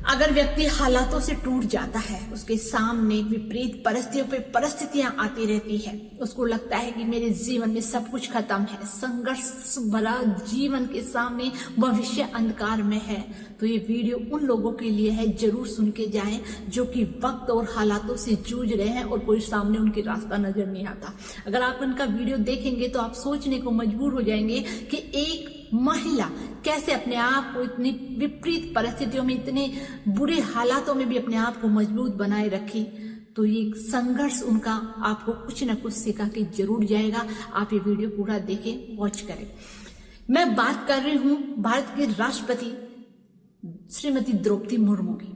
अगर व्यक्ति हालातों से टूट जाता है, उसके सामने विपरीत परिस्थितियां आती रहती है, उसको लगता है कि मेरे जीवन में सब कुछ खत्म है, संघर्ष भरा जीवन के सामने भविष्य अंधकार में है, तो ये वीडियो उन लोगों के लिए है, जरूर सुन के जाएं जो कि वक्त और हालातों से जूझ रहे हैं और कोई सामने उनके रास्ता नजर नहीं आता। अगर आप उनका वीडियो देखेंगे तो आप सोचने को मजबूर हो जाएंगे कि एक महिला कैसे अपने आप को इतनी विपरीत परिस्थितियों में, इतने बुरे हालातों में भी अपने आप को मजबूत बनाए रखी। तो ये संघर्ष उनका आपको कुछ न कुछ सिखा के जरूर जाएगा। आप ये वीडियो पूरा देखें, वॉच करें। मैं बात कर रही हूं भारत के राष्ट्रपति श्रीमती द्रौपदी मुर्मू की।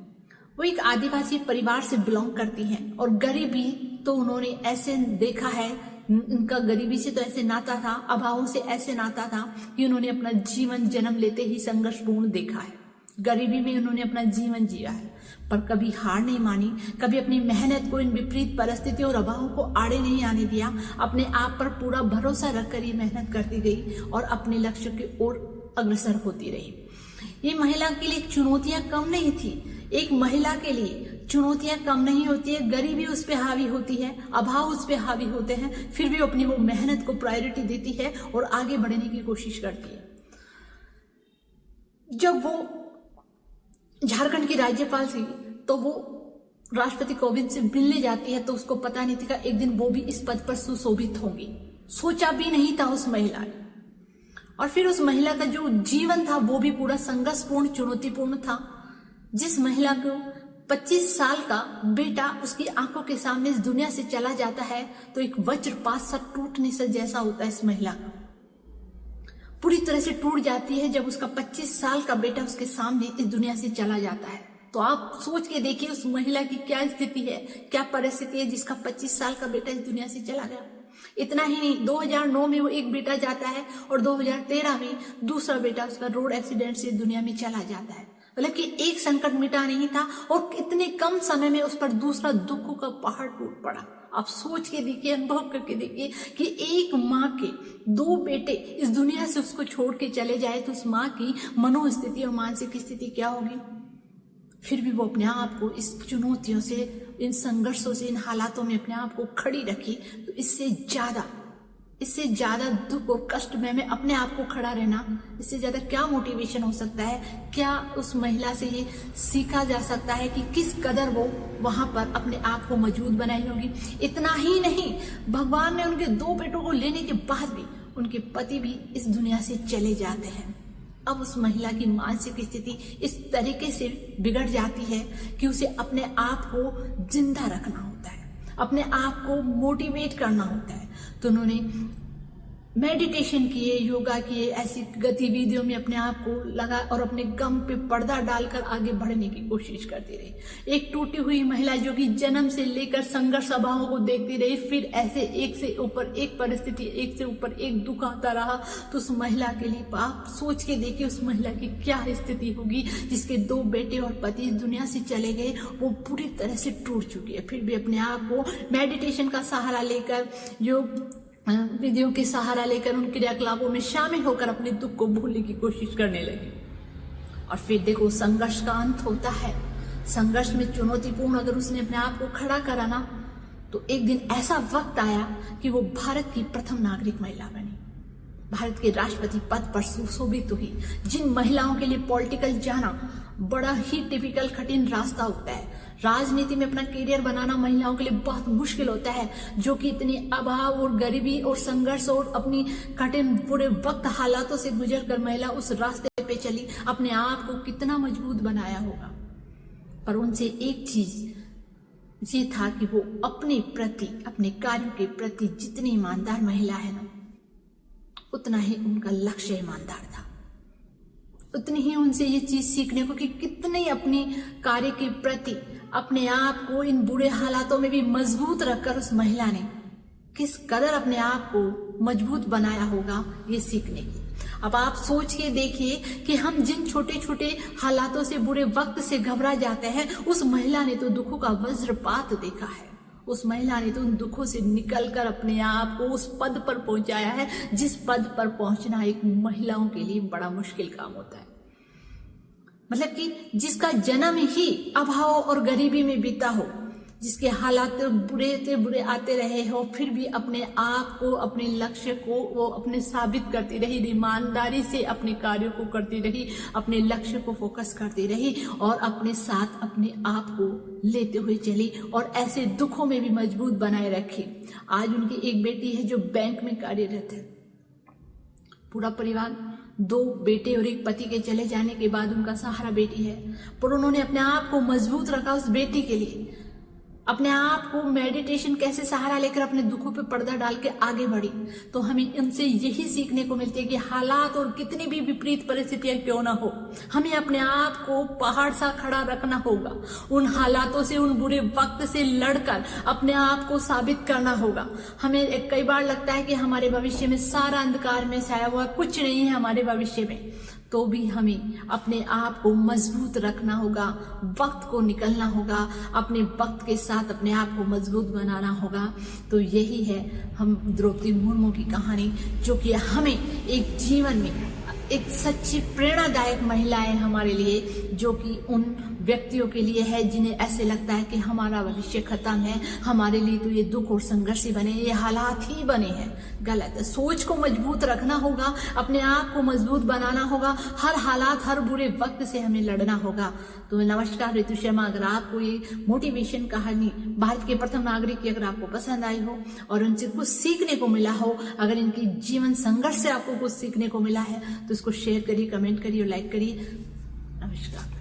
वो एक आदिवासी परिवार से बिलोंग करती हैं और गरीबी तो उन्होंने ऐसे देखा है, उनका गरीबी से तो ऐसे नाता था, अभावों से ऐसे नाता था कि उन्होंने अपना जीवन जन्म लेते ही संघर्षपूर्ण देखा है। गरीबी में उन्होंने अपना जीवन जिया है, पर कभी हार नहीं मानी, कभी अपनी मेहनत को इन विपरीत परिस्थितियों और अभावों को आड़े नहीं आने दिया। अपने आप पर पूरा भरोसा रखकर ये मेहनत करती गई और अपने लक्ष्य की ओर अग्रसर होती रही। ये महिला के लिए चुनौतियां कम नहीं थी। एक महिला के लिए चुनौतियां कम नहीं होती है, गरीबी उस पर हावी होती है, अभाव उस पर हावी होते हैं, फिर भी अपनी वो मेहनत को प्रायोरिटी देती है और आगे बढ़ने की कोशिश करती है। जब वो झारखंड की राज्यपाल थी तो वो राष्ट्रपति कोविंद से मिलने जाती है, तो उसको पता नहीं था एक दिन वो भी इस पद पर सुशोभित होंगी। सोचा भी नहीं था उस महिला ने। और फिर उस महिला का जो जीवन था वो भी पूरा संघर्षपूर्ण, चुनौतीपूर्ण था। जिस महिला को 25 साल का बेटा उसकी आंखों के सामने इस दुनिया से चला जाता है, तो एक वज्रपात सा टूटने से जैसा होता है इस महिला का। पूरी तरह से टूट जाती है जब उसका 25 साल का बेटा उसके सामने इस दुनिया से चला जाता है। तो आप सोच के देखिए उस महिला की क्या स्थिति है, क्या परिस्थिति है जिसका 25 साल का बेटा इस दुनिया से चला गया। इतना ही नहीं, 2009 में वो एक बेटा जाता है और 2013 में दूसरा बेटा उसका रोड एक्सीडेंट से दुनिया में चला जाता है। मतलब कि एक संकट मिटा नहीं था और इतने कम समय में उस पर दूसरा दुखों का पहाड़ टूट पड़ा। आप सोच के देखिए, अनुभव करके देखिए कि एक माँ के 2 बेटे इस दुनिया से उसको छोड़ के चले जाए तो उस माँ की मनोस्थिति और मानसिक स्थिति क्या होगी। फिर भी वो अपने आप को इस चुनौतियों से, इन संघर्षों से, इन हालातों में अपने आप को खड़ी रखी। तो इससे ज्यादा दुख और कष्ट में अपने आप को खड़ा रहना, इससे ज्यादा क्या मोटिवेशन हो सकता है। क्या उस महिला से ये सीखा जा सकता है कि किस कदर वो वहां पर अपने आप को मजबूत बनाई होगी। इतना ही नहीं, भगवान ने उनके 2 बेटों को लेने के बाद भी उनके पति भी इस दुनिया से चले जाते हैं। अब उस महिला की मानसिक स्थिति इस तरीके से बिगड़ जाती है कि उसे अपने आप को जिंदा रखना होता है, अपने आप को मोटिवेट करना होता है। तो उन्होंने मेडिटेशन किए, योगा किए, ऐसी गतिविधियों में अपने आप को लगा और अपने गम पे पर्दा डालकर आगे बढ़ने की कोशिश करती रही। एक टूटी हुई महिला जो कि जन्म से लेकर संघर्ष अभावों को देखती रही, फिर ऐसे एक से ऊपर एक परिस्थिति, एक से ऊपर एक दुख आता रहा। तो उस महिला के लिए आप सोच के देखिए उस महिला की क्या स्थिति होगी जिसके 2 बेटे और पति इस दुनिया से चले गए। वो पूरी तरह से टूट चुकी है, फिर भी अपने आप को मेडिटेशन का सहारा लेकर, योग विधियों के सहारा लेकर, उन क्रियाकलापों में शामिल होकर अपने दुख को भूलने की कोशिश करने लगी। और फिर देखो संघर्ष का अंत होता है। संघर्ष में चुनौतीपूर्ण अगर उसने अपने आप को खड़ा करा ना, तो एक दिन ऐसा वक्त आया कि वो भारत की प्रथम नागरिक महिला बनी, भारत के राष्ट्रपति पद पर सुशोभित हुई। जिन महिलाओं के लिए पॉलिटिकल जाना बड़ा ही टिपिकल कठिन रास्ता होता है, राजनीति में अपना करियर बनाना महिलाओं के लिए बहुत मुश्किल होता है, जो कि इतनी अभाव और गरीबी और संघर्ष और अपनी कठिन बुरे वक्त हालातों से गुजरकर महिला उस रास्ते पे चली, अपने आप को कितना मजबूत बनाया होगा। पर उनसे एक चीज ये था कि वो अपने प्रति, अपने कार्यों के प्रति जितनी ईमानदार महिला है ना, उतना ही उनका लक्ष्य ईमानदार था। उतनी ही उनसे ये चीज सीखने को कि कितने अपने कार्य के प्रति अपने आप को इन बुरे हालातों में भी मजबूत रखकर उस महिला ने किस कदर अपने आप को मजबूत बनाया होगा, ये सीखने की। अब आप सोच के देखिए कि हम जिन छोटे छोटे हालातों से, बुरे वक्त से घबरा जाते हैं, उस महिला ने तो दुखों का वज्रपात देखा है। उस महिला ने तो उन दुखों से निकलकर अपने आप को उस पद पर पहुंचाया है जिस पद पर पहुंचना एक महिलाओं के लिए बड़ा मुश्किल काम होता है। मतलब कि जिसका जन्म ही अभाव और गरीबी में बीता हो, जिसके हालात बुरे से बुरे आते रहे हो, फिर भी अपने आप को, अपने लक्ष्य को वो अपने साबित करती रही, ईमानदारी से अपने कार्यों को करती रही, अपने लक्ष्य को फोकस करती रही और अपने साथ अपने आप को लेते हुए चली और ऐसे दुखों में भी मजबूत बनाए रखी। आज उनकी एक बेटी है जो बैंक में कार्यरत है। पूरा परिवार, 2 बेटे और एक पति के चले जाने के बाद उनका सहारा बेटी है, पर उन्होंने अपने आप को मजबूत रखा उस बेटी के लिए। अपने आप को मेडिटेशन कैसे सहारा लेकर अपने दुखों पे पर्दा डाल के आगे बढ़ी। तो हमें इनसे यही सीखने को मिलती है कि हालात और कितनी भी विपरीत परिस्थितियां क्यों ना हो, हमें अपने आप को पहाड़ सा खड़ा रखना होगा। उन हालातों से, उन बुरे वक्त से लड़कर अपने आप को साबित करना होगा। हमें कई बार लगता है कि हमारे भविष्य में सारा अंधकार में छाया हुआ, कुछ नहीं है हमारे भविष्य में, तो भी हमें अपने आप को मजबूत रखना होगा, वक्त को निकलना होगा, अपने वक्त के साथ अपने आप को मजबूत बनाना होगा। तो यही है हम द्रौपदी मुर्मू की कहानी, जो कि हमें एक जीवन में एक सच्ची प्रेरणादायक महिला है हमारे लिए, जो कि उन व्यक्तियों के लिए है जिन्हें ऐसे लगता है कि हमारा भविष्य खत्म है, हमारे लिए तो ये दुख और संघर्ष ही बने, ये हालात ही बने हैं। गलत है। सोच को मजबूत रखना होगा, अपने आप को मजबूत बनाना होगा, हर हालात, हर बुरे वक्त से हमें लड़ना होगा। तो नमस्कार, ऋतु शर्मा। अगर आपको ये मोटिवेशन कहानी भारत के प्रथम नागरिक की अगर आपको पसंद आई हो और उनसे कुछ सीखने को मिला हो, अगर इनकी जीवन संघर्ष से आपको कुछ सीखने को मिला है, तो इसको शेयर करिए, कमेंट करिए और लाइक करिए। नमस्कार।